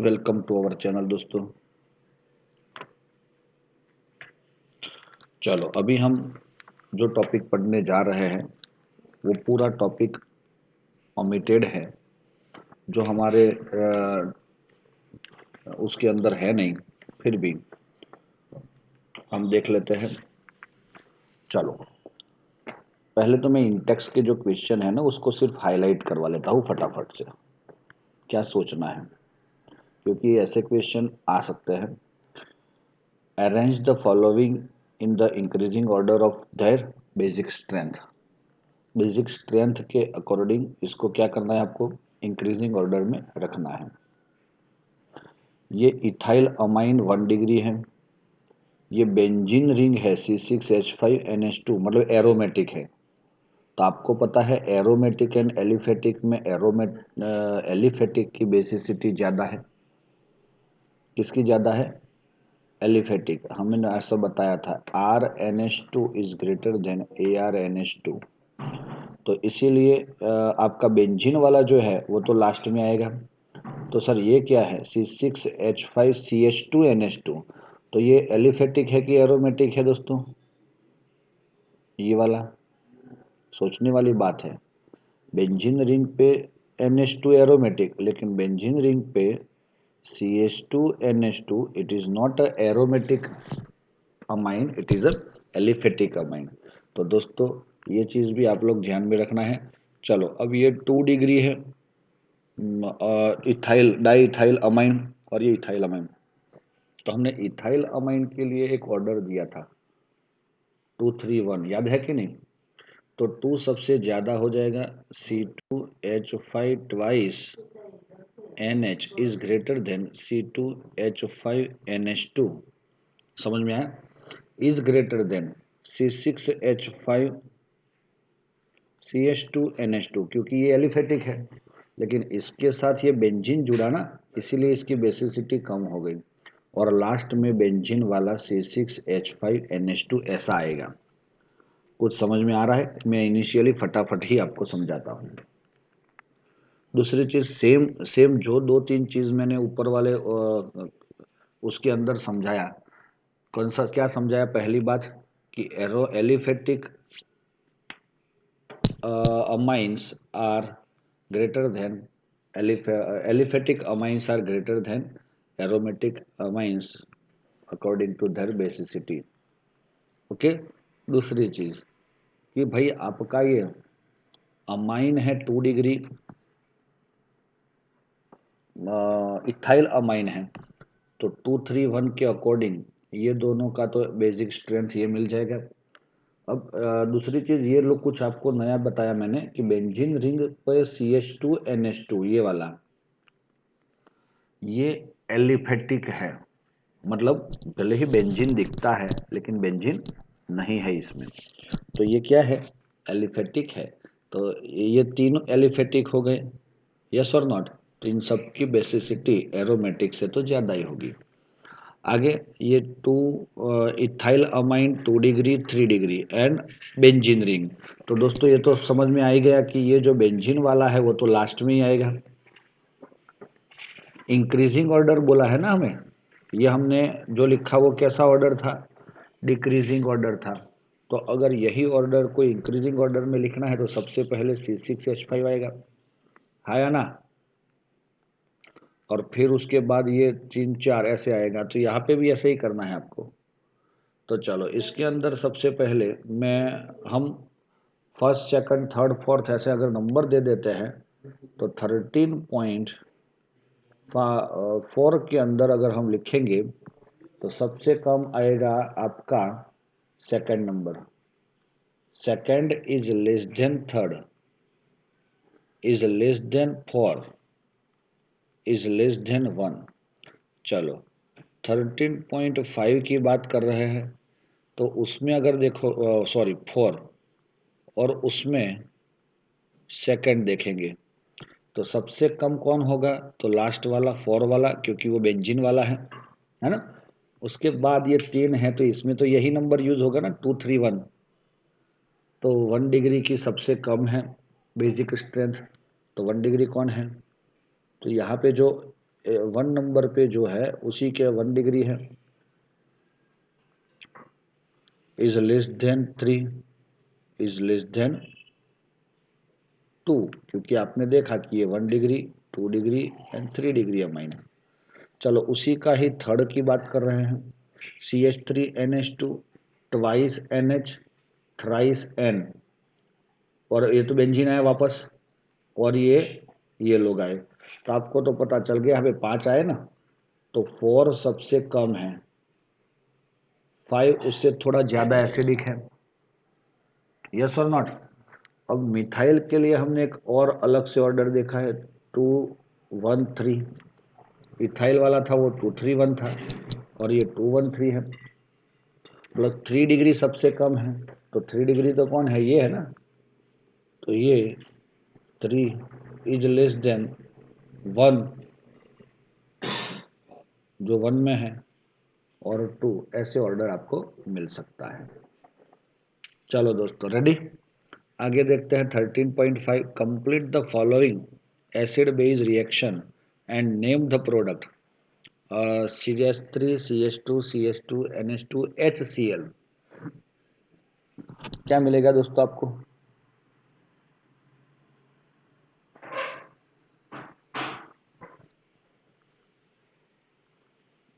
Welcome to our channel दोस्तों। चलो अभी हम जो टॉपिक पढ़ने जा रहे हैं वो पूरा टॉपिक ओमिटेड है, जो हमारे उसके अंदर है नहीं, फिर भी हम देख लेते हैं। चलो पहले तो मैं इंटेक्स के जो क्वेश्चन है ना उसको सिर्फ हाईलाइट करवा लेता हूँ फटाफट से, क्या सोचना है, क्योंकि ऐसे क्वेश्चन आ सकते हैं। Arrange the following in the increasing order of their basic strength. Basic strength के अकॉर्डिंग इसको क्या करना है, आपको इंक्रीजिंग ऑर्डर में रखना है। ये इथाइल अमाइन 1 डिग्री है, ये बेंजीन रिंग है C6H5NH2, मतलब एरोमेटिक है। तो आपको पता है एरोमेटिक एंड एलिफेटिक में एलिफेटिक की बेसिसिटी ज़्यादा है। किसकी ज़्यादा है? एलिफेटिक। हमने ऐसा बताया था RnH2 is greater than ArNH2। तो इसीलिए आपका बेंजीन वाला जो है वो तो लास्ट में आएगा। तो सर ये क्या है? C6H5CH2NH2। तो ये एलिफेटिक है कि एरोमेटिक है दोस्तों? ये वाला सोचने वाली बात है। बेंजीन रिंग पे NH2 एरोमेटिक, लेकिन बेंजीन रिंग पे CH2NH2 it is not a aromatic amine, it is a aliphatic amine. तो दोस्तों ये चीज भी आप लोग ध्यान में रखना है। चलो अब ये 2 डिग्री है इथाइल डाई इथाइल अमाइन, और ये इथाइल अमाइन। तो हमने इथाइल अमाइन के लिए एक ऑर्डर दिया था 231, याद है कि नहीं? तो 2 सबसे ज्यादा हो जाएगा, C2H5 twice NH is greater than C2H5NH2। समझ में आया? इज ग्रेटर देन C6H5CH2NH2, क्योंकि ये एलिफेटिक है, लेकिन इसके साथ ये बेंजीन जुड़ा ना, इसीलिए इसकी बेसिसिटी कम हो गई। और लास्ट में बेंजीन वाला C6H5NH2 ऐसा आएगा। कुछ समझ में आ रहा है? मैं इनिशियली फटाफट ही आपको समझाता हूँ। दूसरी चीज सेम सेम जो 2-3 चीज मैंने ऊपर वाले उसके अंदर समझाया। कौन सा क्या समझाया? पहली बात कि arrow aliphatic amines are greater than aliphatic amines are greater than aromatic amines according to their basicity। Okay. दूसरी चीज कि भाई आपका ये अमाइन है 2 डिग्री, इथाइल अमाइन है, तो 231 के अकॉर्डिंग ये दोनों का तो बेसिक स्ट्रेंथ ये मिल जाएगा। अब दूसरी चीज ये लोग कुछ आपको नया बताया मैंने कि बेंजीन रिंग पे CH2NH2 ये वाला ये एलिफेटिक है, मतलब भले ही बेंजीन दिखता है लेकिन बेंजीन नहीं है इसमें। तो ये क्या है? एलिफेटिक है। तो ये तीनों एलिफेटिक हो गए, यस और नॉट? तो इन सब की बेसिसिटी एरोमेटिक से तो ज़्यादा ही होगी। आगे ये two ethyl amine 2 degree 3 degree and benzene ring. तो दोस्तों ये तो समझ में आ ही गया कि ये जो बेंजीन वाला है वो तो लास्ट में ही आएगा। इंक्रीजिंग ऑर्डर बोला है ना हमें, ये हमने जो लिखा वो कैसा ऑर्डर था? डिक्रीजिंग ऑर्डर था। तो अगर यही ऑर्डर को इंक्रीजिंग ऑर्डर में लिखना है तो सबसे पहले C6H5 आएगा, आया ना? और फिर उसके बाद ये 3 4 ऐसे आएगा। तो यहाँ पे भी ऐसे ही करना है आपको। तो चलो इसके अंदर सबसे पहले मैं हम फर्स्ट सेकंड थर्ड फोर्थ ऐसे अगर नंबर दे देते हैं तो 13.4 के अंदर अगर हम लिखेंगे तो सबसे कम आएगा आपका second number. Second is less than third, is less than four, is less than 1। चलो 13.5 की बात कर रहे हैं तो उसमें अगर देखो सॉरी 4, और उसमें सेकंड देखेंगे तो सबसे कम कौन होगा? तो लास्ट वाला 4 वाला, क्योंकि वो बेंजीन वाला है ना? उसके बाद ये 3 है तो इसमें तो यही नंबर यूज होगा ना, 231। तो 1 डिग्री की सबसे कम है बेसिक स्ट्रेंथ, तो 1 डिग्री कौन है? तो यहाँ पे जो 1 नंबर पे जो है उसी के 1 डिग्री है, is less than 3, is less than 2, क्योंकि आपने देखा कि ये 1 डिग्री, 2 डिग्री एंड 3 डिग्री है माइनस। चलो उसी का ही थर्ड की बात कर रहे हैं, CH3NH2 twice NH thrice N, और ये तो बेंजीन आया वापस, और ये लोग आए, तो आपको तो पता चल गया हमें 5 आए ना, तो 4 सबसे कम है, 5 उससे थोड़ा ज्यादा एसिडिक है, यस और नॉट। अब मिथाइल के लिए हमने एक और अलग से ऑर्डर देखा है, 213, इथाइल वाला था वो 231 था, और ये 213 है, प्लस 3 डिग्री सबसे कम है, तो 3 डिग्री तो कौन है, ये है ना, तो ये 3 इज लेस देन 1, जो 1 में है, और 2, ऐसे ऑर्डर आपको मिल सकता है। चलो दोस्तों रेडी, आगे देखते हैं 13.5, complete the following acid base reaction and name the product, CH3 CH2 CH2 NH2 HCl। क्या मिलेगा दोस्तों आपको?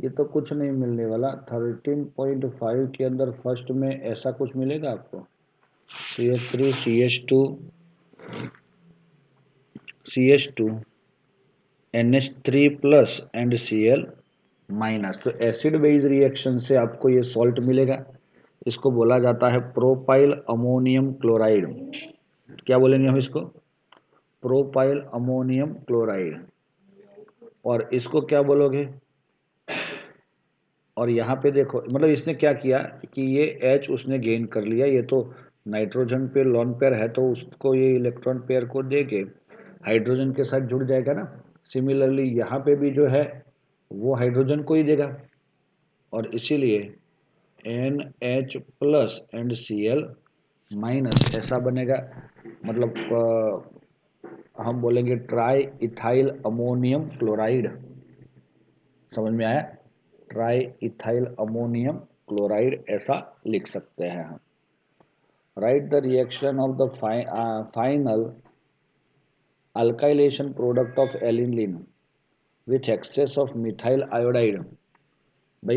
ये तो कुछ नहीं मिलने वाला, 13.5 के अंदर फर्स्ट में ऐसा कुछ मिलेगा आपको, CH3 CH2 NH3 plus and Cl minus, तो एसिड बेस रिएक्शन से आपको ये सॉल्ट मिलेगा, इसको बोला जाता है प्रोपाइल अमोनियम क्लोराइड। क्या बोलेंगे हम इसको? Propyl ammonium chloride. और इसको क्या बोलोगे? और यहाँ पे देखो, मतलब इसने क्या किया कि ये H उसने गेन कर लिया, ये तो नाइट्रोजन पे लॉन पेयर है, तो उसको ये इलेक्ट्रॉन पेयर को दे के हाइड्रोजन के साथ जुड़ जाएगा ना। सिमिलरली यहाँ पे भी जो है वो हाइड्रोजन को ही देगा, और इसीलिए NH plus and Cl minus ऐसा बनेगा, मतलब हम बोलेंगे ट्राई इथाइल अमोनियम क्लोराइड। समझ में आया? ट्राई इथाइल अमोनियम क्लोराइड ऐसा लिख सकते हैं हम। Right the reaction of the final alkylation product of alanine with access of methyl iodide. भाई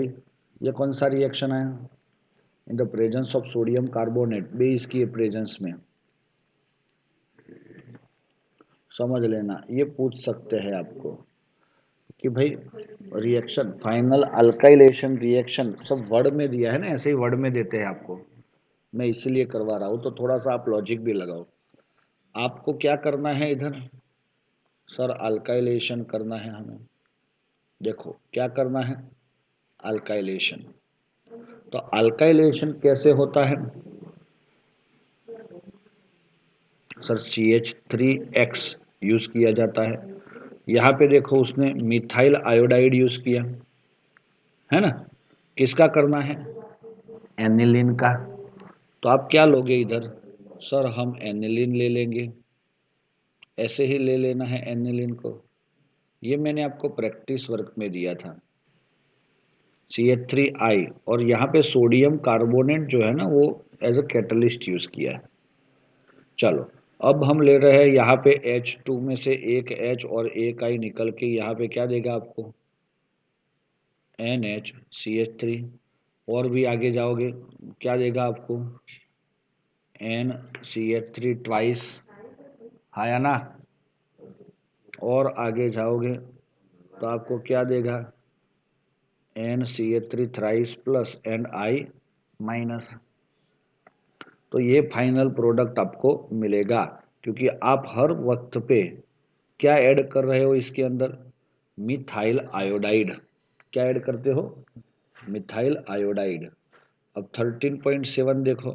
ये कौन सा रिएक्शन है? In the presence of sodium carbonate, base की प्रेजेंस में। समझ लेना, ये पूछ सकते हैं आपको कि भाई रिएक्शन, फाइनल अल्काइलेशन रिएक्शन, सब वर्ड में दिया है ना, ऐसे ही वर्ड में देते हैं आपको, मैं इसीलिए करवा रहा हूँ, तो थोड़ा सा आप लॉजिक भी लगाओ। आपको क्या करना है इधर? सर अल्काइलेशन करना है हमें। देखो क्या करना है, अल्काइलेशन। तो अल्काइलेशन कैसे होता है सर? CH3X यूज किया जाता है, यहाँ पे देखो उसने मिथाइल आयोडाइड यूज किया है ना। किसका करना है? एनिलीन का। तो आप क्या लोगे इधर? सर हम एनिलीन ले लेंगे, ऐसे ही ले लेना है एनिलीन को, ये मैंने आपको प्रैक्टिस वर्क में दिया था, CH3I, और यहाँ पे सोडियम कार्बोनेट जो है ना वो एज अ कैटलिस्ट यूज किया है। चलो अब हम ले रहे हैं यहाँ पे H2 में से एक H और एक I निकल के यहाँ पे क्या देगा आपको? NHCH3। और भी आगे जाओगे क्या देगा आपको? NCH3 ट्वाइस, आया ना। और आगे जाओगे तो आपको क्या देगा? NCH3 thrice plus and I minus. तो ये फाइनल प्रोडक्ट आपको मिलेगा, क्योंकि आप हर वक्त पे क्या ऐड कर रहे हो इसके अंदर? Methyl iodide. क्या ऐड करते हो? Methyl iodide. अब 13.7 देखो,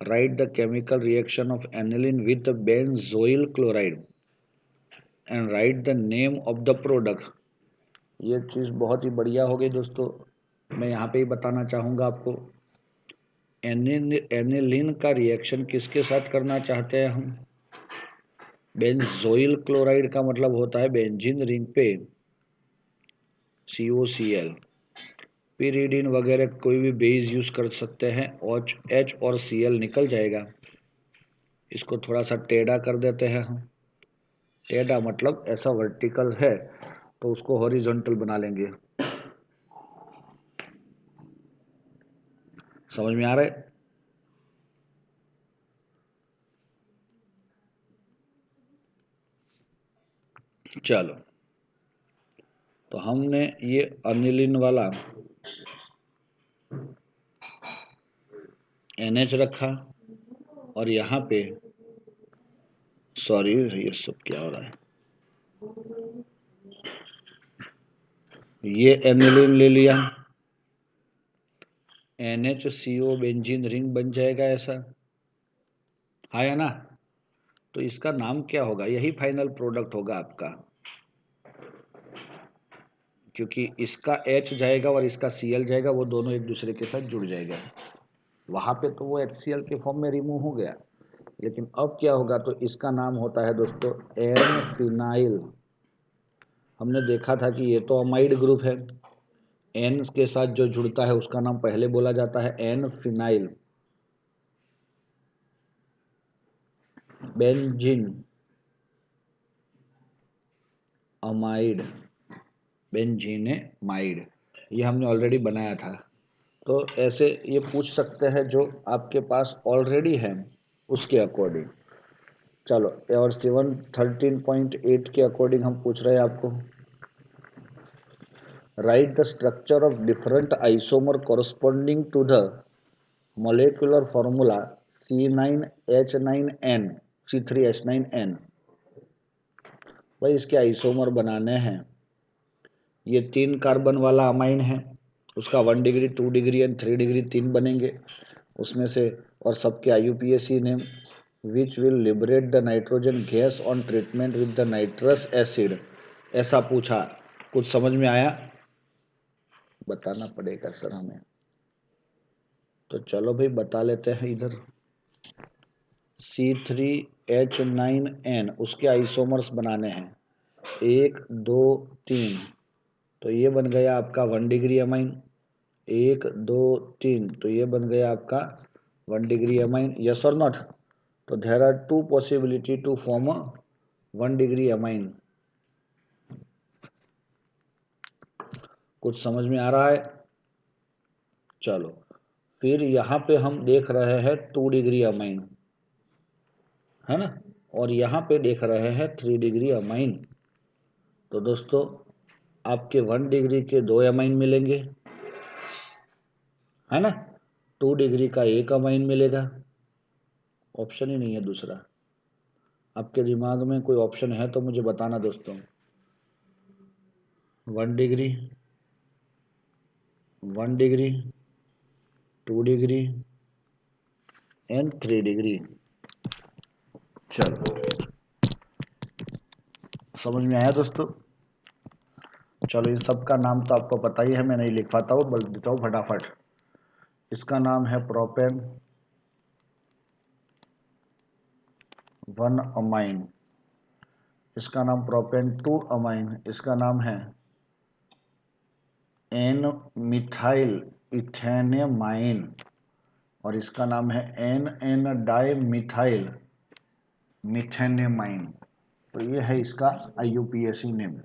right the chemical reaction of aniline with benzoyl chloride and right the name of the product. ये चीज़ बहुत ही बढ़िया हो गई दोस्तों, मैं यहाँ पे ही बताना चाहूँगा आपको। एनिलीन का रिएक्शन किसके साथ करना चाहते हैं हम? बेंजोइल क्लोराइड का मतलब होता है बेंजीन रिंग पे COCl। pyridine वगैरह कोई भी बेस यूज कर सकते हैं, H और Cl निकल जाएगा। इसको थोड़ा सा टेढ़ा कर देते हैं हम। टेढ़ा मतलब ऐसा वर्टिकल है तो उसको हॉरिजॉन्टल बना लेंगे। समझ में आ रहा है? चलो, तो हमने ये अनिलीन वाला NH रखा और यहाँ पे, सॉरी ये सब क्या हो रहा है, ये एनिलीन ले लिया, NHCO बेंजीन रिंग बन जाएगा ऐसा, हाँ या ना? तो इसका नाम क्या होगा? यही फाइनल प्रोडक्ट होगा आपका, क्योंकि इसका H जाएगा और इसका Cl जाएगा, वो दोनों एक दूसरे के साथ जुड़ जाएगा। वहां पे तो वो HCl के फॉर्म में रिमूव हो गया, लेकिन अब क्या होगा, तो इसका नाम होता है दोस्तों एन फिनाइल। हमने देखा था कि ये तो अमाइड ग्रुप है, एन के साथ जो जुड़ता है उसका नाम पहले बोला जाता है एन फिनाइल। बेंजीन अमाइड, बेंजीनेमाइड, ये हमने ऑलरेडी बनाया था। तो ऐसे ये पूछ सकते हैं जो आपके पास ऑलरेडी है उसके अकॉर्डिंग। चलो, और 713.8 के अकॉर्डिंग हम पूछ रहे हैं आपको, write the structure of different isomer corresponding to the molecular formula C9H9N C3H9N। भाई इसके आइसोमर बनाने हैं। ये 3 कार्बन वाला अमाइन है, उसका 1 डिग्री 2 डिग्री एंड 3 डिग्री 3 बनेंगे उसमें से, और सबके IUPAC name, which will liberate the nitrogen gas on treatment with the nitrous acid. ऐसा पूछा, कुछ समझ में आया? बताना पड़ेगा सर हमें, तो चलो भाई बता लेते हैं। इधर C3H9N उसके आइसोमर्स बनाने हैं 1 2 3, तो ये बन गया आपका 1 डिग्री अमाइन। 1 2 3, तो ये बन गया आपका 1 डिग्री अमाइन। यस और नॉट? तो there are 2 possibility to form 1 degree amine. कुछ समझ में आ रहा है? चलो, फिर यहाँ पे हम देख रहे हैं 2 डिग्री अमाइन, है ना, और यहाँ पे देख रहे हैं 3 डिग्री अमाइन। तो दोस्तों आपके 1 डिग्री के 2 अमाइन मिलेंगे, है ना, 2 डिग्री का 1 अमाइन मिलेगा। ऑप्शन ही नहीं है दूसरा। आपके दिमाग में कोई ऑप्शन है तो मुझे बताना दोस्तों। 1 degree, 1 degree, 2 degree and 3 degree. चलो, समझ में आया दोस्तों? चलो, इन सब का नाम तो आपको पता ही है, मैं नहीं लिख पाता हूँ, बोल देता हूँ फटाफट। इसका नाम है प्रोपेन 1 अमाइन, इसका नाम प्रोपेन 2 अमाइन, इसका नाम है एन मिथाइल इथेनेमाइन, और इसका नाम है एन एन डाई मिथाइल मिथेनेमाइन। तो ये है इसका IUPAC नेम।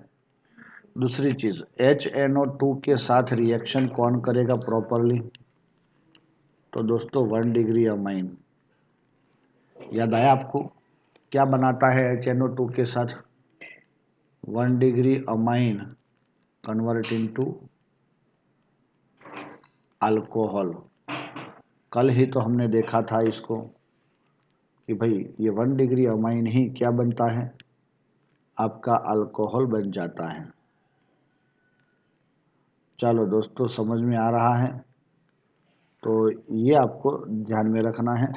दूसरी चीज, HNO2 के साथ रिएक्शन कौन करेगा प्रॉपरली? तो दोस्तों 1 डिग्री अमाइन। याद आया आपको क्या बनाता है HNO2 के साथ? 1 degree amine convert into alcohol. कल ही तो हमने देखा था इसको कि भाई ये 1 डिग्री अमाइन ही क्या बनता है, आपका अल्कोहल बन जाता है। चलो दोस्तों, समझ में आ रहा है? तो ये आपको ध्यान में रखना है।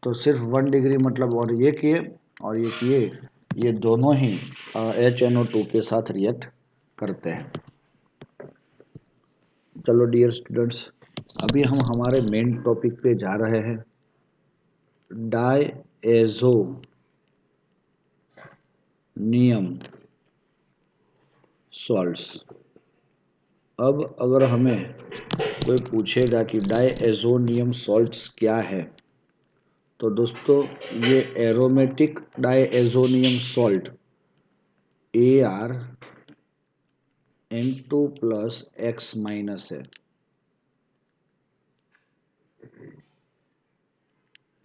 तो सिर्फ 1 डिग्री मतलब, और ये किए और ये किए, ये दोनों ही HNO2 के साथ रिएक्ट करते हैं। चलो डियर स्टूडेंट्स, अभी हम हमारे मेन टॉपिक पे जा रहे हैं, डायएज़ो नियम सॉल्ट्स। अब अगर हमें कोई पूछेगा कि डायएज़ोनियम सॉल्ट्स क्या है, तो दोस्तों ये aromatic diazonium salt ArN2 plus X minus है।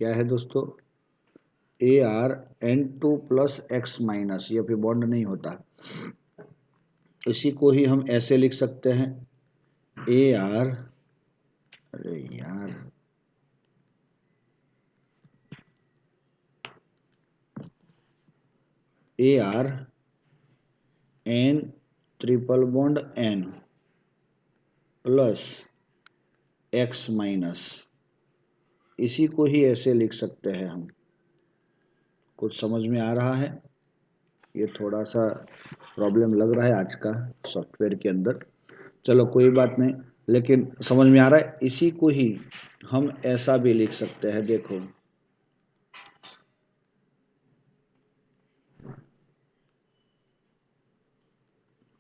क्या है दोस्तों? ArN2 प्लस X माइनस, ये फिर बॉन्ड नहीं होता। इसी को ही हम ऐसे लिख सकते हैं AR, अरे यार, ArN triple bond N plus X minus, इसी को ही ऐसे लिख सकते हैं हम। कुछ समझ में आ रहा है? ये थोड़ा सा प्रॉब्लम लग रहा है आज का सॉफ्टवेयर के अंदर, चलो कोई बात नहीं, लेकिन समझ में आ रहा है। इसी को ही हम ऐसा भी लिख सकते हैं, देखो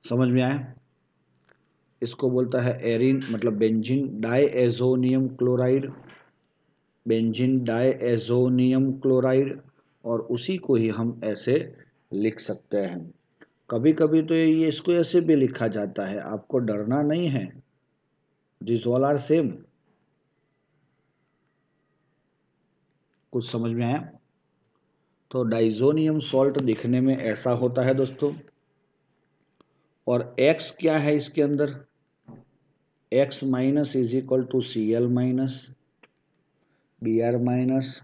समझ में आया? इसको बोलता है एरिन, मतलब बेंजीन डायएज़ोनियम क्लोराइड, बेंजीन डायएज़ोनियम क्लोराइड, और उसी को ही हम ऐसे लिख सकते हैं। कभी कभी तो ये इसको ऐसे भी लिखा जाता है, आपको डरना नहीं है, दिस ऑल आर सेम। कुछ समझ में आया? तो डाइजोनियम सॉल्ट दिखने में ऐसा होता है दोस्तों, और X क्या है इसके अंदर? X minus is equal to Cl minus Br minus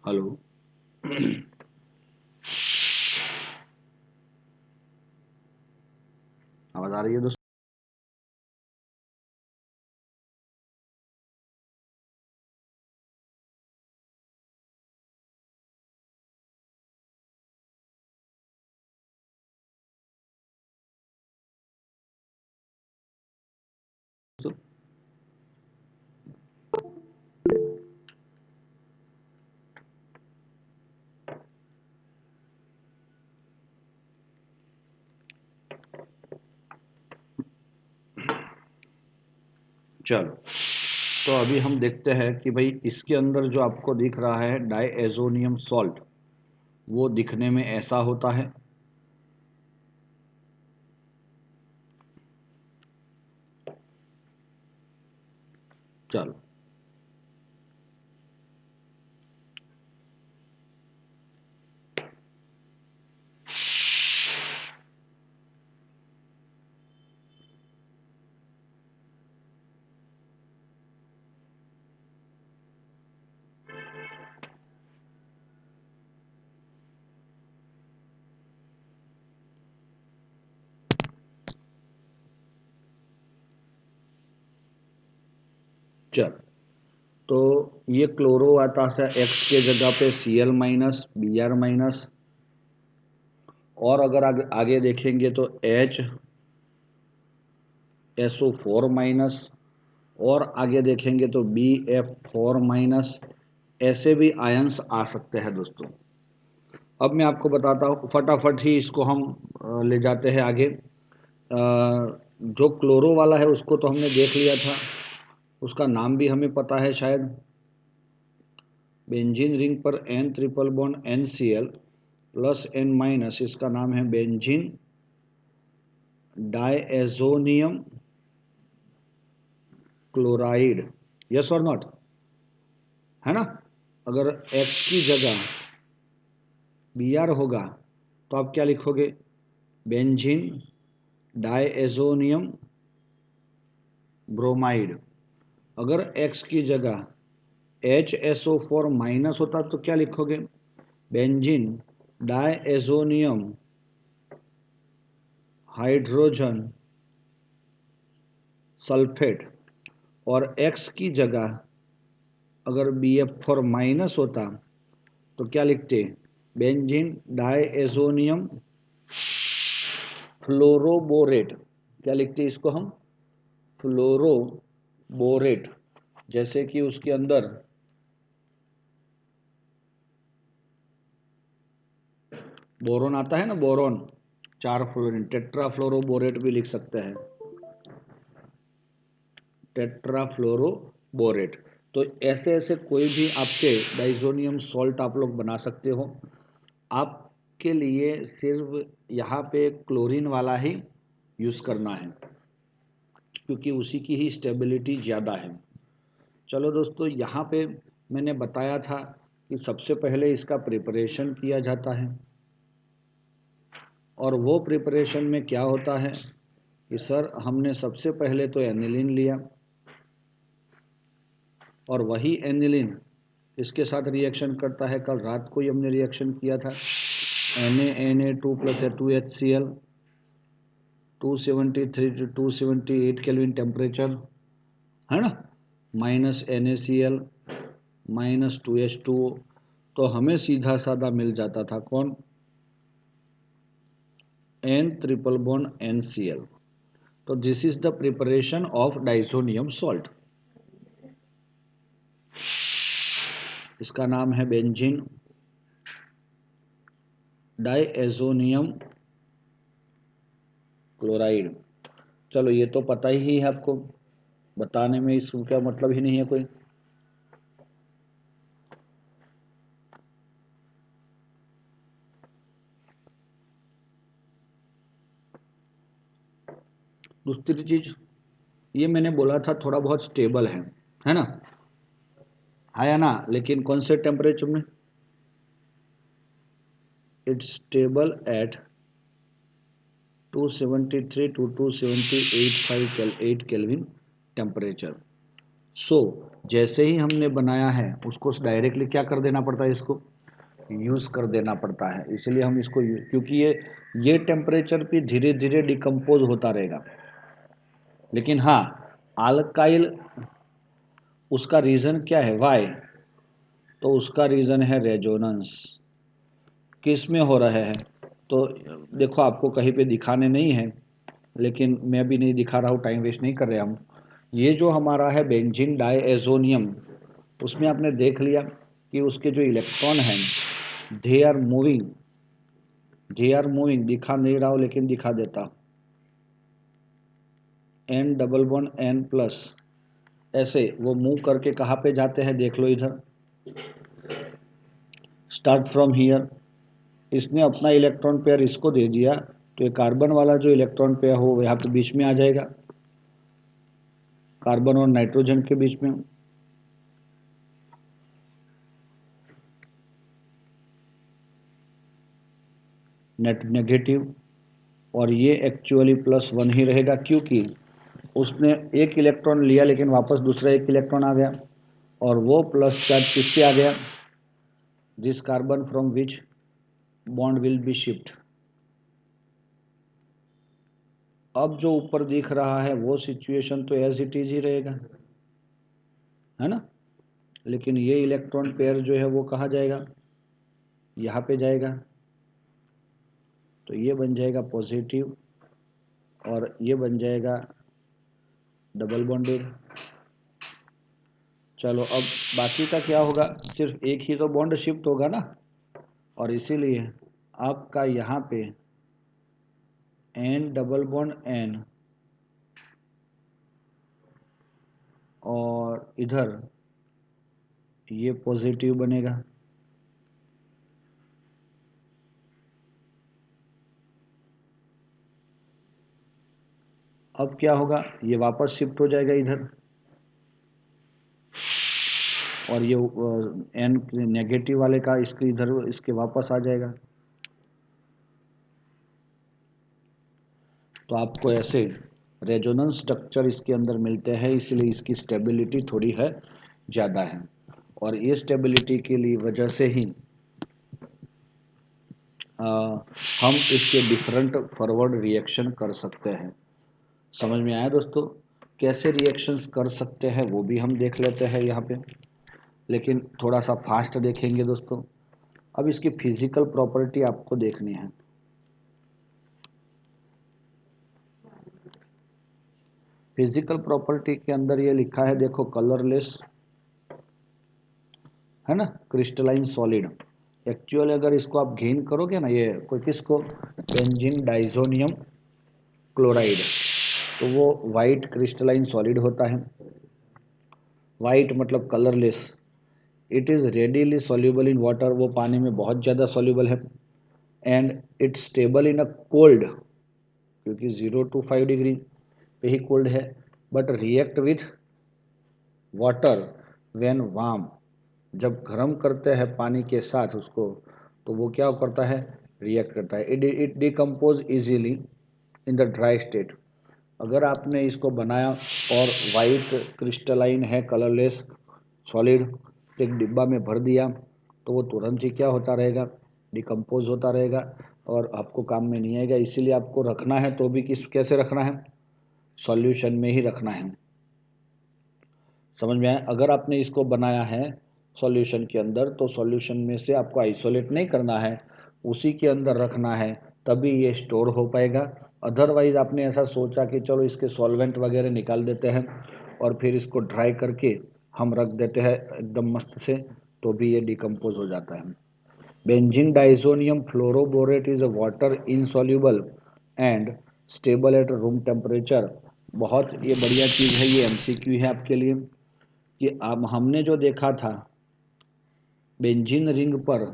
hello. आवाज आ रही है दोस्तों? चलो, तो अभी हम देखते हैं कि भाई इसके अंदर जो आपको दिख रहा है डायएजोनियम सॉल्ट, वो दिखने में ऐसा होता है। चलो, चल तो ये क्लोरो आता है एक्स के जगह पे Cl माइनस, Br माइनस, और अगर आगे देखेंगे तो HSO4 माइनस, और आगे देखेंगे तो Bf4 माइनस। ऐसे भी आयंस आ सकते हैं दोस्तों। अब मैं आपको बताता हूँ, फटाफट ही इसको हम ले जाते हैं आगे। जो क्लोरो वाला है उसको तो हमने देख लिया था, उसका नाम भी हमें पता है शायद। बेंजीन रिंग पर N triple bond NCl plus N minus, इसका नाम है बेंजीन डायएजोनियम क्लोराइड। यस और नॉट, है ना? अगर X की जगह Br होगा तो आप क्या लिखोगे? Benzene diazonium bromide. अगर X की जगह HSO4 माइनस होता तो क्या लिखोगे? Benzene diazonium hydrogen sulphate. और X की जगह अगर Bf4 माइनस होता तो क्या लिखते? Benzene diazonium fluoroborate. क्या लिखते इसको हम? फ्लोरोबोरेट। जैसे कि उसके अंदर बोरोन आता है ना, बोरोन 4 फ्लोरीन, टेट्राफ्लोरोबोरेट भी लिख सकते हैं, टेट्राफ्लोरोबोरेट। तो ऐसे ऐसे कोई भी आपके डाइजोनियम सॉल्ट आप लोग बना सकते हो। आपके लिए सिर्फ यहाँ पे क्लोरीन वाला ही यूज़ करना है, क्योंकि उसी की ही स्टेबिलिटी ज़्यादा है। चलो दोस्तों, यहाँ पे मैंने बताया था कि सबसे पहले इसका प्रिपरेशन किया जाता है, और वो प्रिपरेशन में क्या होता है कि सर हमने सबसे पहले तो एनिलीन लिया, और वही एनिलीन इसके साथ रिएक्शन करता है। कल रात को ही हमने रिएक्शन किया था, Na2 plus A2HCl 273 to 278 kelvin temperature, है ना, माइनस NaCl माइनस 2H2O। तो हमें सीधा साधा मिल जाता था कौन? N triple bond NCl। तो this is the preparation of diazonium salt. इसका नाम है बेंजीन डायएजोनियम क्लोराइड। चलो, ये तो पता ही है आपको, बताने में इसका मतलब ही नहीं है कोई। दूसरी चीज, ये मैंने बोला था थोड़ा बहुत स्टेबल है ना, है ना? लेकिन कौन से टेम्परेचर में? It's stable at 273 to 278 kelvin temperature. So जैसे ही हमने बनाया है उसको डायरेक्टली क्या कर देना पड़ता है, इसको यूज कर देना पड़ता है। इसलिए हम इसको क्योंकि ये टेम्परेचर पे धीरे धीरे डिकम्पोज होता रहेगा। लेकिन हाँ, अल्काइल उसका रीजन क्या है, वाई? तो उसका रीजन है रेजोनेंस। किस में हो रहा है? तो देखो, आपको कहीं पे दिखाने नहीं है, लेकिन मैं भी नहीं दिखा रहा हूँ, टाइम वेस्ट नहीं कर रहे हम। ये जो हमारा है बेंजीन डाइएजोनियम, उसमें आपने देख लिया कि उसके जो इलेक्ट्रॉन हैं दे आर मूविंग, दिखा नहीं रहा हूँ लेकिन दिखा देता। N double bond N plus, ऐसे वो मूव करके कहाँ पे जाते हैं, देख लो इधर। स्टार्ट फ्रॉम हियर, इसने अपना इलेक्ट्रॉन पेयर इसको दे दिया, तो ये कार्बन वाला जो इलेक्ट्रॉन पेयर हो यहाँ पे बीच में आ जाएगा, कार्बन और नाइट्रोजन के बीच में। नेट नेगेटिव, और ये एक्चुअली +1 ही रहेगा, क्योंकि उसने एक इलेक्ट्रॉन लिया लेकिन वापस दूसरा एक इलेक्ट्रॉन आ गया, और वो प्लस चार्ज किससे आ गया, this carbon from which bond will be shift. अब जो ऊपर दिख रहा है वो सिचुएशन तो एज इट इज ही रहेगा, है ना। लेकिन ये इलेक्ट्रॉन पेयर जो है वो कहाँ जाएगा, यहाँ पे जाएगा, तो ये बन जाएगा पॉजिटिव और ये बन जाएगा डबल बॉन्डेड। चलो अब बाकी का क्या होगा, सिर्फ एक ही तो बॉन्ड शिफ्ट होगा ना, और इसीलिए आपका यहाँ पे N डबल बॉन्ड N और इधर ये पॉजिटिव बनेगा। अब क्या होगा, ये वापस शिफ्ट हो जाएगा इधर, और ये N नेगेटिव वाले का इसके इधर इसके वापस आ जाएगा। तो आपको ऐसे रेजोनेंस स्ट्रक्चर इसके अंदर मिलते हैं, इसलिए इसकी स्टेबिलिटी थोड़ी है ज़्यादा है, और ये स्टेबिलिटी के लिए वजह से ही हम इसके डिफरेंट फॉरवर्ड रिएक्शन कर सकते हैं। समझ में आया दोस्तों? कैसे रिएक्शंस कर सकते हैं वो भी हम देख लेते हैं यहाँ पे, लेकिन थोड़ा सा फास्ट देखेंगे दोस्तों। अब इसकी फिजिकल प्रॉपर्टी आपको देखनी है। फिजिकल प्रॉपर्टी के अंदर ये लिखा है, देखो, कलरलेस, है ना, क्रिस्टलाइन सॉलिड। एक्चुअली अगर इसको आप गेन करोगे ना, ये कोई किसको, बेंजीन डाइजोनियम क्लोराइड, तो वो वाइट क्रिस्टलाइन सॉलिड होता है। वाइट मतलब colourless. It is readily soluble in water, वो पानी में बहुत ज़्यादा सॉल्यूबल है। And it's stable in a cold, क्योंकि 0 to 5 डिग्री पे ही कोल्ड है, but react with water when warm, जब गर्म करते हैं पानी के साथ उसको, तो वो क्या करता है, रिएक्ट करता है। It decompose easily in the dry state. अगर आपने इसको बनाया और वाइट क्रिस्टलाइन है, कलरलेस सॉलिड, एक डिब्बा में भर दिया, तो वो तुरंत ही क्या होता रहेगा, डिकम्पोज होता रहेगा, और आपको काम में नहीं आएगा। इसीलिए आपको रखना है तो भी कैसे रखना है, सॉल्यूशन में ही रखना है। समझ में आया? अगर आपने इसको बनाया है सॉल्यूशन के अंदर, तो सॉल्यूशन में से आपको आइसोलेट नहीं करना है, उसी के अंदर रखना है, तभी ये स्टोर हो पाएगा। अदरवाइज आपने ऐसा सोचा कि चलो इसके सॉल्वेंट वगैरह निकाल देते हैं और फिर इसको ड्राई करके हम रख देते हैं एकदम मस्त से, तो भी ये डिकम्पोज हो जाता है। Benzene diazonium fluoroborate is a water insoluble and stable at room temperature. बहुत ये बढ़िया चीज़ है, ये MCQ है आपके लिए, कि अब हमने जो देखा था बेंजीन रिंग पर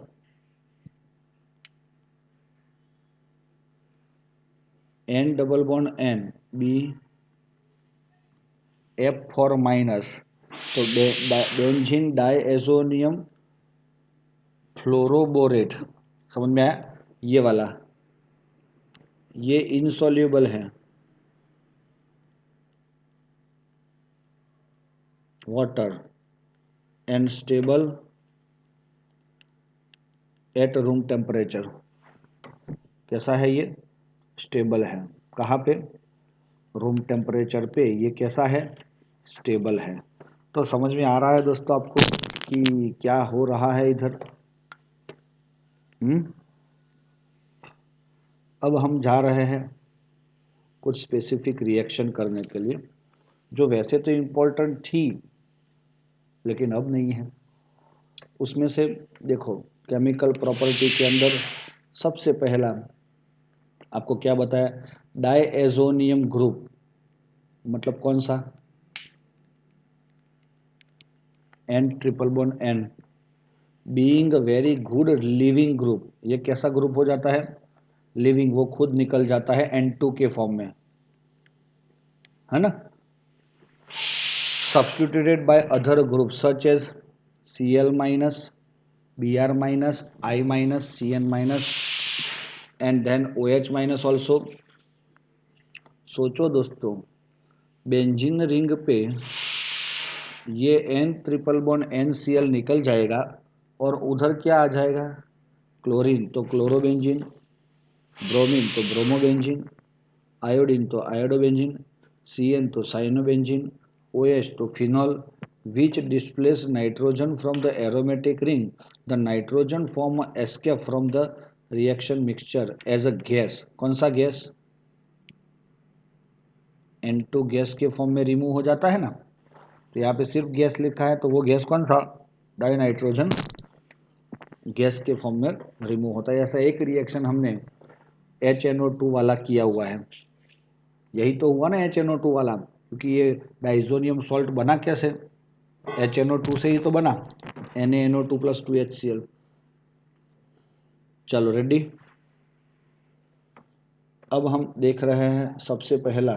N double bond N B F4-, तो बेंजीन डाइएजोनियम फ्लोरोबोरेट, समझ में आया? ये वाला, ये इनसॉल्युबल है water and stable at room temperature. कैसा है ये? स्टेबल है। कहाँ पे? रूम टेम्परेचर पे ये कैसा है? स्टेबल है। तो समझ में आ रहा है दोस्तों आपको कि क्या हो रहा है इधर? अब हम जा रहे हैं कुछ स्पेसिफिक रिएक्शन करने के लिए, जो वैसे तो इम्पोर्टेंट थी लेकिन अब नहीं है। उसमें से देखो, केमिकल प्रॉपर्टी के अंदर सबसे पहला आपको क्या बताया? डायएजोनियम ग्रुप, मतलब कौन सा? N triple bond N, being a very good leaving group. ये कैसा ग्रुप हो जाता है? लिविंग। वो खुद निकल जाता है N2 के फॉर्म में, है ना? Substituted by other group such as Cl minus, Br minus, I minus, Cn minus and then OH minus also. सोचो दोस्तों, बेंजीन रिंग पे ये N ट्रिपल बॉन्ड NCl निकल जाएगा और उधर क्या आ जाएगा? क्लोरीन तो क्लोरोबेंजीन, ब्रोमीन तो ब्रोमोबेंजीन, आयोडीन तो आयोडोबेंजीन, Cn तो साइनोबेंजीन, OH तो phenol, which displace nitrogen from the aromatic ring. The nitrogen form escape from the reaction mixture as a gas. कौन सा गैस? N2 गैस के form में remove हो जाता है ना। तो यहाँ पे सिर्फ गैस लिखा है, तो वो गैस कौन सा? डाई नाइट्रोजन गैस के फॉर्म में रिमूव होता है। ऐसा एक रिएक्शन हमने HNO2 वाला किया हुआ है। यही तो हुआ ना HNO2 वाला, क्योंकि ये डाइजोनियम सॉल्ट बना कैसे? HNO2 से ही तो बना, NaNO2 प्लस 2HCl। चलो रेडी। अब हम देख रहे हैं सबसे पहला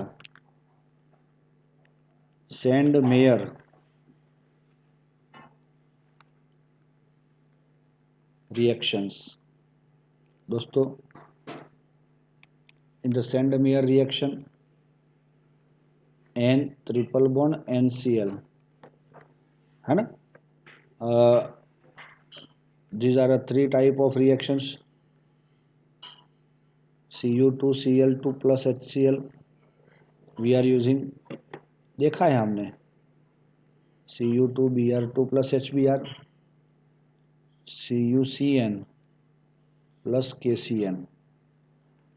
सैंड मेयर रिएक्शंस। दोस्तों, in the Sandmeyer reaction N triple bond NCl, है ना? These are three type of reactions: Cu2Cl2 plus HCl we are using, देखा है हमने, Cu2Br2 plus HBr, CuCN plus KCN।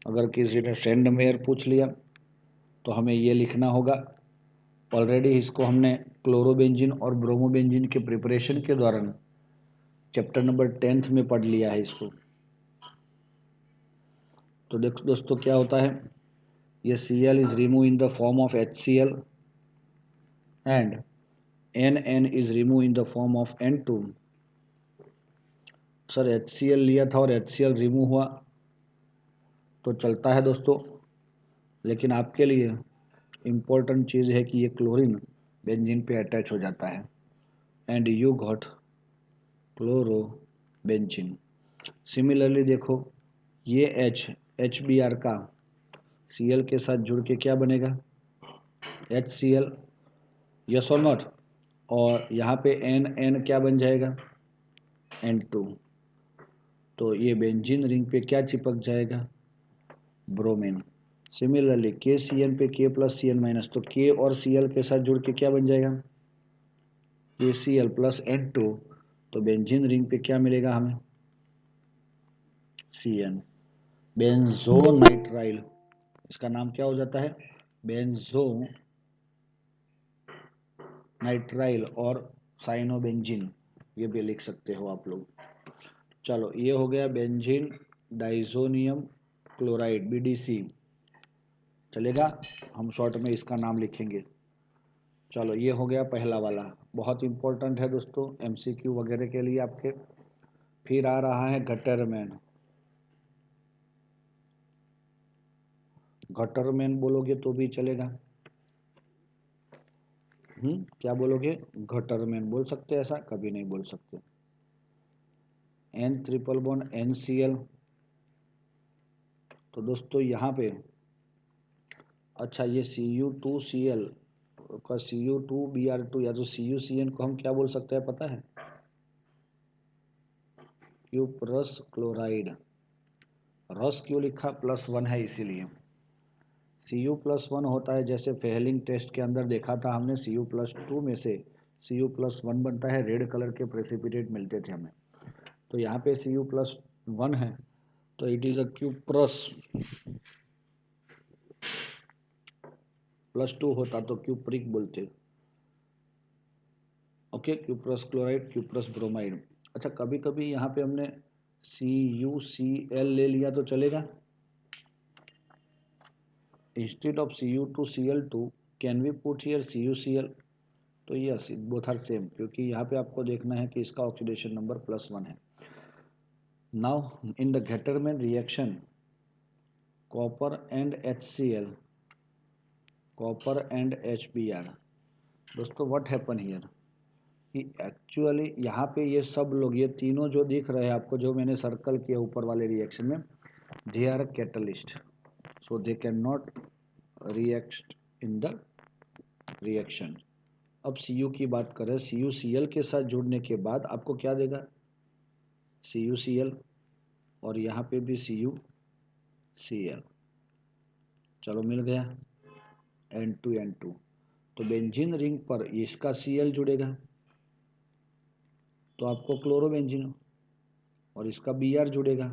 अगर किसी ने सैंड मेयर पूछ लिया तो हमें ये लिखना होगा। ऑलरेडी इसको हमने क्लोरोबेंजीन और ब्रोमोबेंजीन के प्रिपरेशन के दौरान चैप्टर नंबर 10th में पढ़ लिया है इसको। तो देखो दोस्तों क्या होता है, ये Cl is remove in the form of HCl and NN is remove in the form of N2। Sir HCl लिया था और HCl रिमूव हुआ तो चलता है दोस्तों, लेकिन आपके लिए इम्पोर्टेंट चीज़ है कि ये क्लोरीन बेंजीन पे अटैच हो जाता है and you got chlorobenzene. Similarly देखो, ये HBr का Cl के साथ जुड़ के क्या बनेगा? HCl, यस और नॉट? और यहाँ पे NN क्या बन जाएगा? N2। तो ये बेंजीन रिंग पे क्या चिपक जाएगा? ब्रोमीन। सिमिलरली KCN पे K प्लस CN माइनस, तो K और Cl के साथ जुड़ के क्या बन जाएगा? KCl plus N2। तो बेंजीन रिंग पे क्या मिलेगा हमें? CN, बेंजोनाइट्राइल। इसका नाम क्या हो जाता है? बेंजोनाइट्राइल और साइनोबेंजीन, ये भी लिख सकते हो आप लोग। चलो, ये हो गया बेंजीन डाइजोनियम क्लोराइड, BDC चलेगा, हम शॉर्ट में इसका नाम लिखेंगे। चलो, ये हो गया पहला वाला, बहुत इंपॉर्टेंट है दोस्तों MCQ वगैरह के लिए आपके। फिर आ रहा है गटरमैन। गटरमैन बोलोगे तो भी चलेगा। क्या बोलोगे? गटरमैन बोल सकते, ऐसा कभी नहीं बोल सकते। N ट्रिपल बॉन्ड NCl तो दोस्तों यहाँ पे अच्छा ये Cu2Cl का Cu2Br2 या तो CuCN को हम क्या बोल सकते हैं पता है? Cuprous chloride. रस क्यों लिखा? +1 है इसीलिए। Cu+1 होता है, जैसे फेहलिंग टेस्ट के अंदर देखा था हमने, Cu+2 में से Cu+1 बनता है, रेड कलर के प्रेसिपिटेट मिलते थे हमें। तो यहाँ पे Cu+1 है, तो इट इज अ क्यूप्रस। +2 होता तो क्यूप्रिक बोलते। Okay, cuprous chloride, cuprous bromide. अच्छा, कभी कभी यहाँ पे हमने CuCl ले लिया तो चलेगा? Instead of Cu2Cl2 can we put here CuCl? तो यस, बोथ आर सेम, क्योंकि यहाँ पे आपको देखना है कि इसका ऑक्सीडेशन नंबर +1 है। Now in the Gattermann reaction copper and HCl, copper and HBr। दोस्तों व्हाट हैपन हियर कि एक्चुअली यहाँ पे ये सब लोग, ये तीनों जो दिख रहे हैं आपको, जो मैंने सर्कल किया ऊपर वाले रिएक्शन में, they are catalyst, so they can not react in the reaction. अब Cu की बात करें, CuCl के साथ जुड़ने के बाद आपको क्या देगा? CuCl, और यहाँ पे भी CuCl। चलो मिल गया N2N2। तो बेंजीन रिंग पर इसका Cl जुड़ेगा तो आपको क्लोरोबेंजीन, और इसका Br जुड़ेगा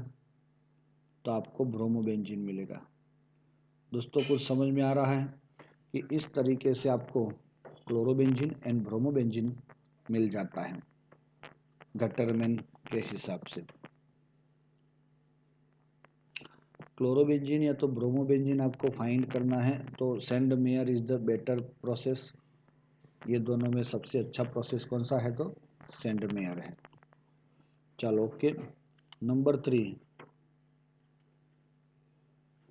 तो आपको ब्रोमोबेंजीन मिलेगा। दोस्तों कुछ समझ में आ रहा है कि इस तरीके से आपको क्लोरोबेंजीन एंड ब्रोमोबेंजीन मिल जाता है गटरमैन के हिसाब से। क्लोरोबेंजीन या तो ब्रोमोबेंजीन आपको फाइंड करना है तो send mayor is the better process. ये दोनों में सबसे अच्छा प्रोसेस कौन सा है? तो सेंड मेयर है। चलो okay. Number 3,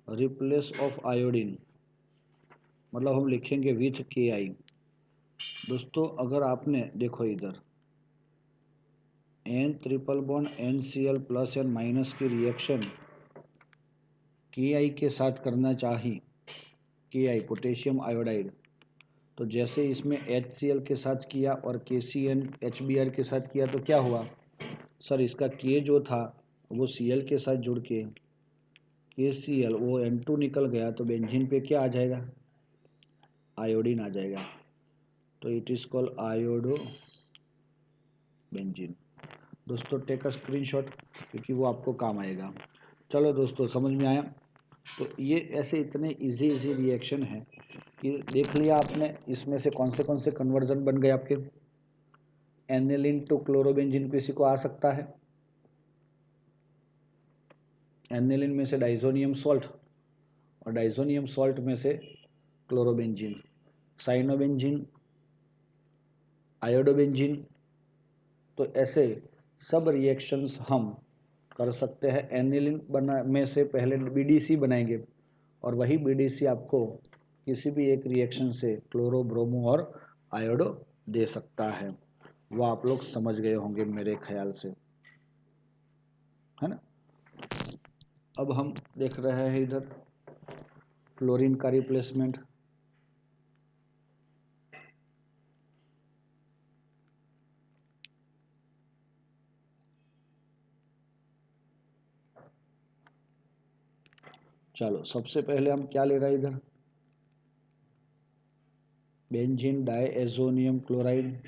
replace of iodine, मतलब हम लिखेंगे विथ Ki। दोस्तों अगर आपने देखो इधर N triple bond NCl plus and minus की रिएक्शन Ki के साथ करना चाहिए, Ki पोटेशियम आयोडाइड, तो जैसे इसमें HCl के साथ किया और KCN HBr के साथ किया तो क्या हुआ सर? इसका K जो था वो Cl के साथ जुड़ के KCl वो N2 निकल गया, तो बेंजीन पे क्या आ जाएगा? आयोडीन आ जाएगा। तो it is called iodo benzene. दोस्तों टेक अ स्क्रीनशॉट, क्योंकि वो आपको काम आएगा। चलो दोस्तों समझ में आया? तो ये ऐसे इतने इजी रिएक्शन है कि देख लिया आपने, इसमें से कौन से कन्वर्जन बन गए आपके। एनिलीन टू क्लोरोबेंजीन किसी को आ सकता है? एनिलीन में से डाइजोनियम सॉल्ट, और डाइजोनियम सॉल्ट में से क्लोरोबेंजीन, साइनोबेंजीन, आयोडोबेंजीन। तो ऐसे सब रिएक्शंस हम कर सकते हैं। एनिलीन बना में से पहले BDC बनाएंगे, और वही BDC आपको किसी भी एक रिएक्शन से क्लोरो, ब्रोमो और आयोडो दे सकता है। वो आप लोग समझ गए होंगे मेरे ख्याल से, है ना? अब हम देख रहे हैं इधर क्लोरीन का रिप्लेसमेंट। चलो सबसे पहले हम क्या ले रहे हैं इधर? Benzene diazonium chloride.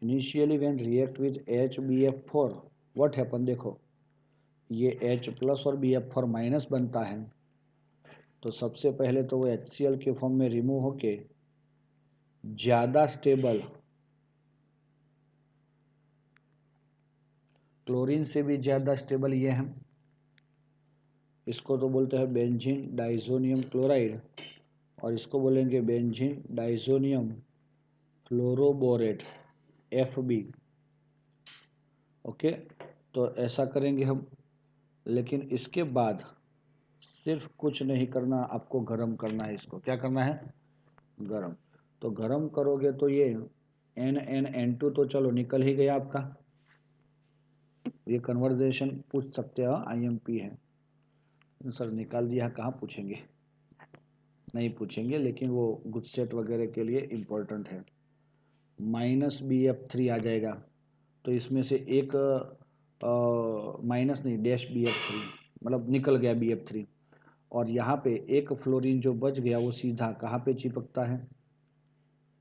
Initially when react with HBF4 what happen? देखो ये H प्लस और BF4 माइनस बनता है, तो सबसे पहले तो वो HCl के फॉर्म में रिमूव होके ज़्यादा स्टेबल क्लोरीन से भी ज़्यादा स्टेबल ये है, इसको तो बोलते हैं बेंजीन डाइजोनियम क्लोराइड, और इसको बोलेंगे benzene diazonium fluoroborate FB। Okay, तो ऐसा करेंगे हम। लेकिन इसके बाद सिर्फ कुछ नहीं करना, आपको गर्म करना है इसको। क्या करना है? गर्म। तो गर्म करोगे तो ये NN2 तो चलो निकल ही गया आपका। ये कन्वर्जेशन पूछ सकते हो, IMP है। सर निकाल दिया, कहाँ पूछेंगे, नहीं पूछेंगे, लेकिन वो गुडसेट वगैरह के लिए इम्पोर्टेंट है। -BF3 आ जाएगा, तो इसमें से एक माइनस नहीं, डैश BF3, मतलब निकल गया BF3। और यहाँ पे एक फ्लोरीन जो बच गया वो सीधा कहाँ पे चिपकता है,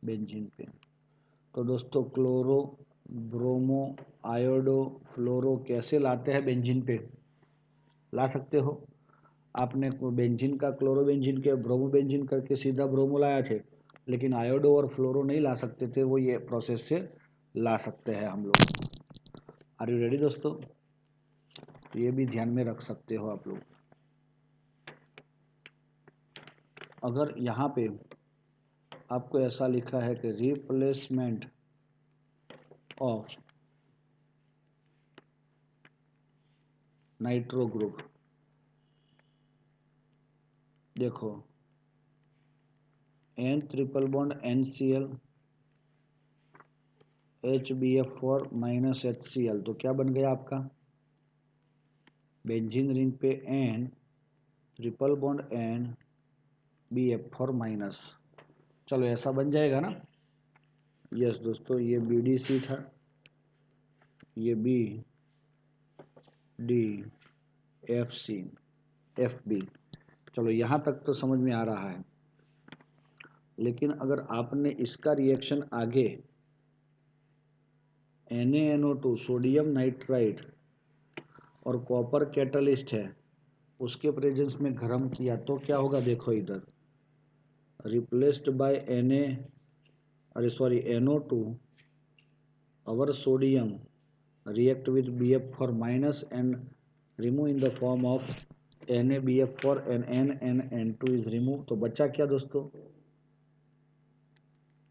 बेंजीन पे। तो दोस्तों क्लोरो, ब्रोमो, आयोडो, फ्लोरो कैसे लाते हैं बेंजीन पे, ला सकते हो। आपने बेंजीन का क्लोरो बेंजीन के ब्रोमो बेंजीन करके सीधा ब्रोमो लाया थे, लेकिन आयोडो और फ्लोरो नहीं ला सकते थे, वो ये प्रोसेस से ला सकते हैं हम लोग। आर यू रेडी दोस्तों, तो ये भी ध्यान में रख सकते हो आप लोग। अगर यहाँ पे आपको ऐसा लिखा है कि रिप्लेसमेंट ऑफ नाइट्रो ग्रुप, देखो N triple bond NCl HBF4 minus HCl, तो क्या बन गया आपका, बेंजीन रिंग पे N triple bond N BF4 minus, चलो ऐसा बन जाएगा ना। यस दोस्तों, ये BDC था, ये BDFC FB, चलो यहाँ तक तो समझ में आ रहा है। लेकिन अगर आपने इसका रिएक्शन आगे NaNO2 सोडियम नाइट्राइड और कॉपर कैटलिस्ट है उसके प्रेजेंस में गर्म किया तो क्या होगा, देखो इधर, replaced by NO2 our sodium react with BF4 minus and remove in the form of NaBF4 and N2 is removed। तो बचा क्या दोस्तों,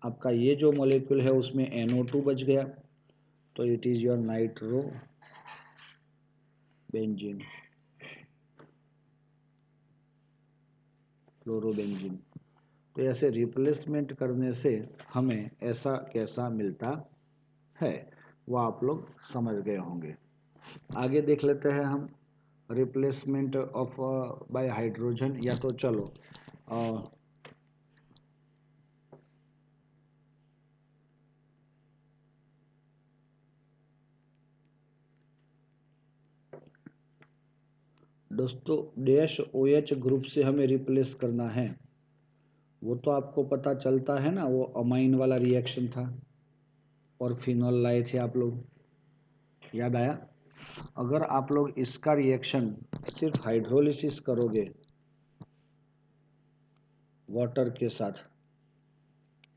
आपका ये जो मॉलिक्यूल है उसमें NO2 बच गया, तो it is your nitro benzene, fluorobenzene. तो ऐसे रिप्लेसमेंट करने से हमें ऐसा कैसा मिलता है वो आप लोग समझ गए होंगे। आगे देख लेते हैं हम रिप्लेसमेंट ऑफ बाय हाइड्रोजन, या तो चलो दोस्तों डैश OH ग्रुप से हमें रिप्लेस करना है, वो तो आपको पता चलता है ना, वो अमाइन वाला रिएक्शन था और फिनॉल लाए थे आप लोग, याद आया। अगर आप लोग इसका रिएक्शन सिर्फ हाइड्रोलिसिस करोगे वाटर के साथ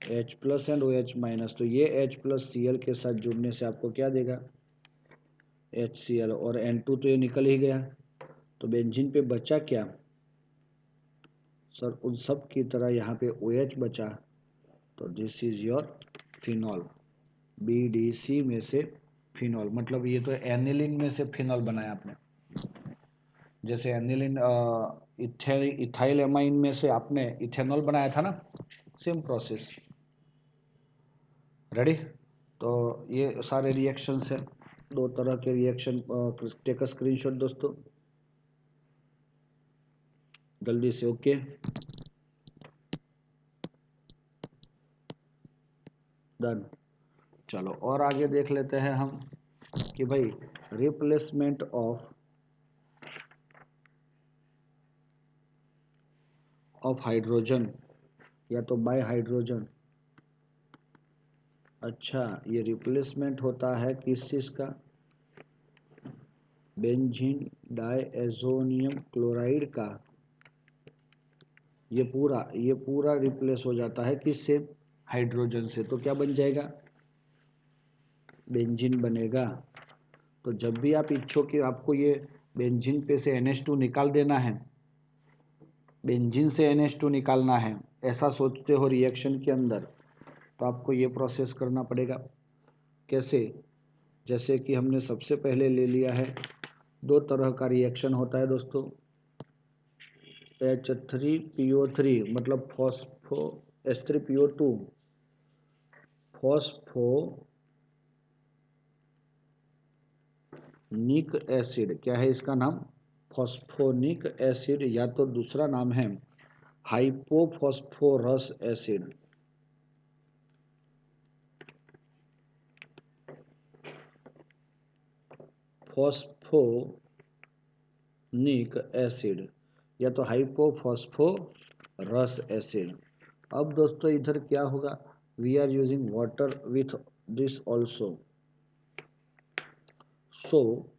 H+ एंड OH-, तो ये H+Cl के साथ जुड़ने से आपको क्या देगा, HCl, और N2 तो ये निकल ही गया, तो बेंजीन पे बचा क्या सर, उन सब की तरह यहाँ पे OH बचा, तो this is your phenol, BDC में से फिनॉल, मतलब ये तो एनिलीन में से फिनॉल बनाया आपने, जैसे एनिलीन इथाइल एमाइन में से आपने इथेनॉल बनाया था ना, सेम प्रोसेस। रेडी, तो ये सारे रिएक्शंस हैं, दो तरह के रिएक्शन, टेक अ स्क्रीनशॉट दोस्तों जल्दी से। ओके डन, चलो और आगे देख लेते हैं हम कि भाई रिप्लेसमेंट ऑफ हाइड्रोजन या तो बाय हाइड्रोजन। अच्छा, ये रिप्लेसमेंट होता है किस चीज का, बेंजीन डायएज़ोनियम क्लोराइड का, ये पूरा रिप्लेस हो जाता है किससे, हाइड्रोजन से, तो क्या बन जाएगा, बेंजीन बनेगा। तो जब भी आप इच्छो कि आपको ये बेंजीन पे से NH2 निकाल देना है, बेंजीन से NH2 निकालना है, ऐसा सोचते हो रिएक्शन के अंदर, तो आपको ये प्रोसेस करना पड़ेगा। कैसे, जैसे कि हमने सबसे पहले ले लिया है, दो तरह का रिएक्शन होता है दोस्तों, H3PO3 मतलब फॉस्फो H3PO2 फॉस्फोनिक एसिड, क्या है इसका नाम, फॉस्फोनिक एसिड या तो दूसरा नाम है हाइपोफॉस्फोरस एसिड। फॉस्फोनिक एसिड या तो हाइपोफॉस्फोरस एसिड। अब दोस्तों इधर क्या होगा, we are using water with this also, so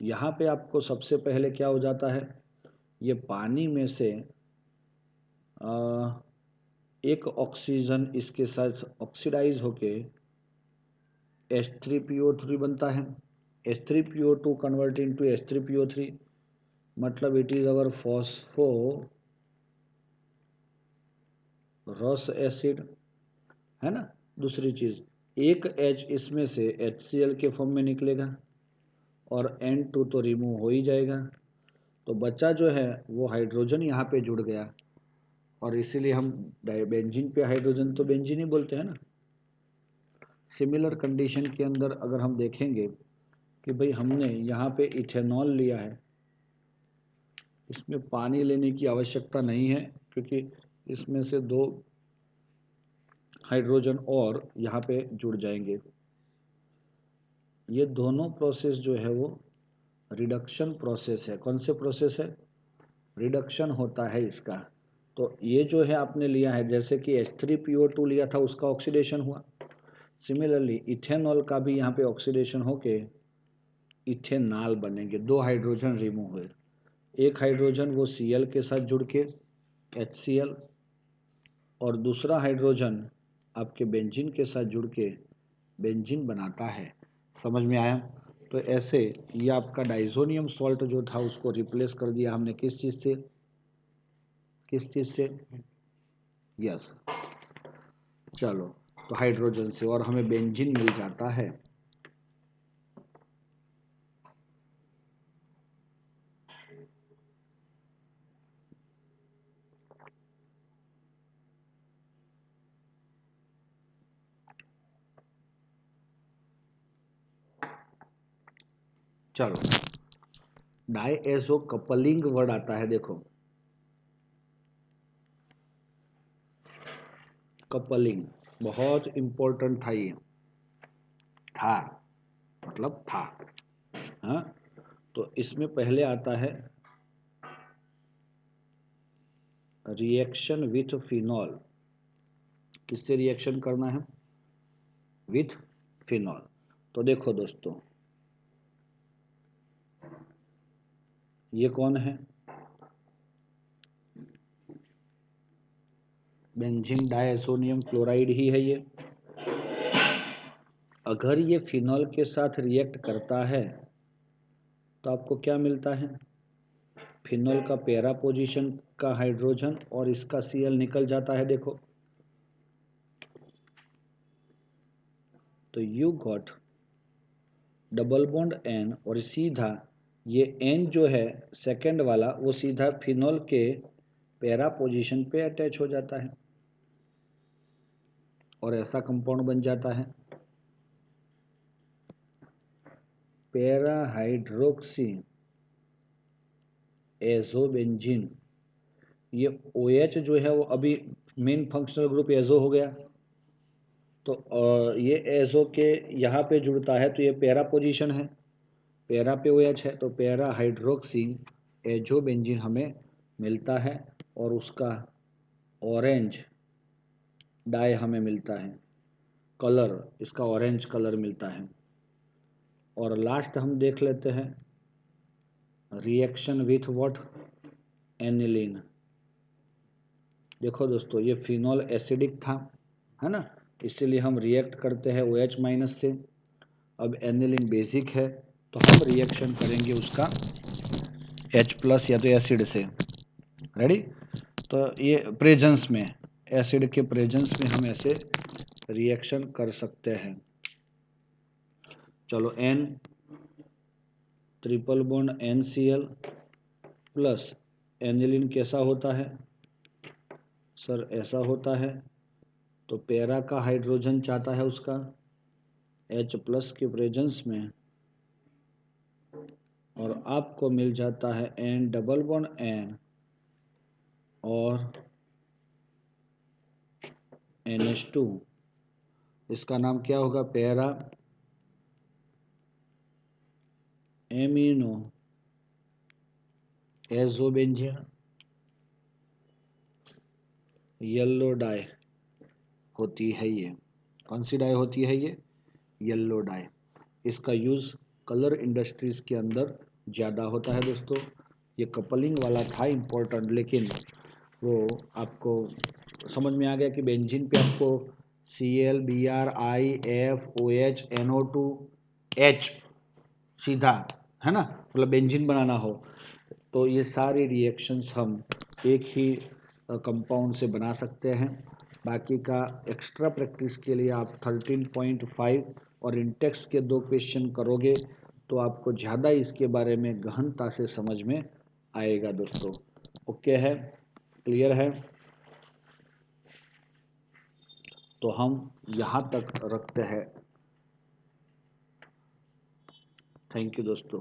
यहाँ पे आपको सबसे पहले क्या हो जाता है, ये पानी में से एक ऑक्सीजन इसके साथ ऑक्सीडाइज होके H3PO3 बनता है। H3PO2 कन्वर्ट इनटू H3PO3, मतलब it is our phosphorous acid, है ना। दूसरी चीज, एक H इसमें से HCl के फॉर्म में निकलेगा और N2 तो रिमूव हो ही जाएगा, तो बच्चा जो है वो हाइड्रोजन यहाँ पे जुड़ गया, और इसीलिए हम बेंजीन पे हाइड्रोजन तो बेंजीन ही बोलते हैं ना। सिमिलर कंडीशन के अंदर अगर हम देखेंगे कि भाई हमने यहाँ पे इथेनॉल लिया है, इसमें पानी लेने की आवश्यकता नहीं है क्योंकि इसमें से 2 हाइड्रोजन और यहाँ पे जुड़ जाएंगे। ये दोनों प्रोसेस जो है वो रिडक्शन प्रोसेस है। कौन से प्रोसेस है, रिडक्शन होता है इसका। तो ये जो है आपने लिया है, जैसे कि H3PO2 लिया था उसका ऑक्सीडेशन हुआ, सिमिलरली इथेनॉल का भी यहाँ पे ऑक्सीडेशन होके इथेनॉल बनेंगे, 2 हाइड्रोजन रिमूव हुए, एक हाइड्रोजन वो Cl के साथ जुड़ के HCl, और दूसरा हाइड्रोजन आपके बेंजीन के साथ जुड़ के बेंजीन बनाता है। समझ में आया। तो ऐसे ये आपका डाइजोनियम सॉल्ट जो था उसको रिप्लेस कर दिया हमने किस चीज़ से, किस चीज़ से, यस, चलो, तो हाइड्रोजन से, और हमें बेंजीन मिल जाता है। चलो, डाइएज़ो कपलिंग वर्ड आता है, देखो कपलिंग बहुत इंपॉर्टेंट था, ये था मतलब था, हाँ। तो इसमें पहले आता है रिएक्शन विथ फिनॉल। किससे रिएक्शन करना है, विथ फिनॉल। तो देखो दोस्तों, ये कौन है, बेंजीन डायसोनियम क्लोराइड ही है ये। अगर ये फिनॉल के साथ रिएक्ट करता है तो आपको क्या मिलता है, फिनॉल का पैरा पोजीशन का हाइड्रोजन और इसका Cl निकल जाता है, देखो। तो you got double bond N, और सीधा ये N जो है सेकंड वाला वो सीधा फिनॉल के पैरा पोजीशन पे अटैच हो जाता है और ऐसा कंपाउंड बन जाता है पैरा हाइड्रोक्सी एजोबेंजीन। ये OH जो है वो अभी मेन फंक्शनल ग्रुप एजो हो गया, तो ये एजो के यहाँ पे जुड़ता है तो ये पैरा पोजीशन है, पैरा पे OH है, तो पैरा हाइड्रोक्सी एजोबेंजीन हमें मिलता है, और उसका ऑरेंज डाई हमें मिलता है, कलर इसका ऑरेंज कलर मिलता है। और लास्ट हम देख लेते हैं रिएक्शन विथ व्हाट, एनिलीन। देखो दोस्तों, ये फिनॉल एसिडिक था, है ना, इसीलिए हम रिएक्ट करते हैं OH माइनस से। अब एनिलीन बेसिक है तो हम रिएक्शन करेंगे उसका H प्लस या तो एसिड से। रेडी, तो ये प्रेजेंस में, एसिड के प्रेजेंस में हम ऐसे रिएक्शन कर सकते हैं। चलो, N triple bond NCl plus aniline कैसा होता है सर, ऐसा होता है। तो पैरा का हाइड्रोजन चाहता है उसका H प्लस के प्रेजेंस में और आपको मिल जाता है N डबल बॉन्ड N और NH2। इसका नाम क्या होगा? Para amino azobenzene. Yellow die होती है ये। कौन सी डाई होती है ये? Yellow die. इसका यूज़ कलर इंडस्ट्रीज़ के अंदर ज़्यादा होता है दोस्तों। ये कपलिंग वाला था इम्पोर्टेंट, लेकिन वो आपको समझ में आ गया कि बेंजीन पे आपको Cl Br I F OH NO2 H सीधा, है ना, मतलब बेंजीन बनाना हो तो ये सारी रिएक्शंस हम एक ही कंपाउंड से बना सकते हैं। बाकी का एक्स्ट्रा प्रैक्टिस के लिए आप 13.5 और इंटेक्स के 2 क्वेश्चन करोगे तो आपको ज़्यादा इसके बारे में गहनता से समझ में आएगा दोस्तों। ओके है, क्लियर है? तो हम यहाँ तक रखते हैं। थैंक यू दोस्तों।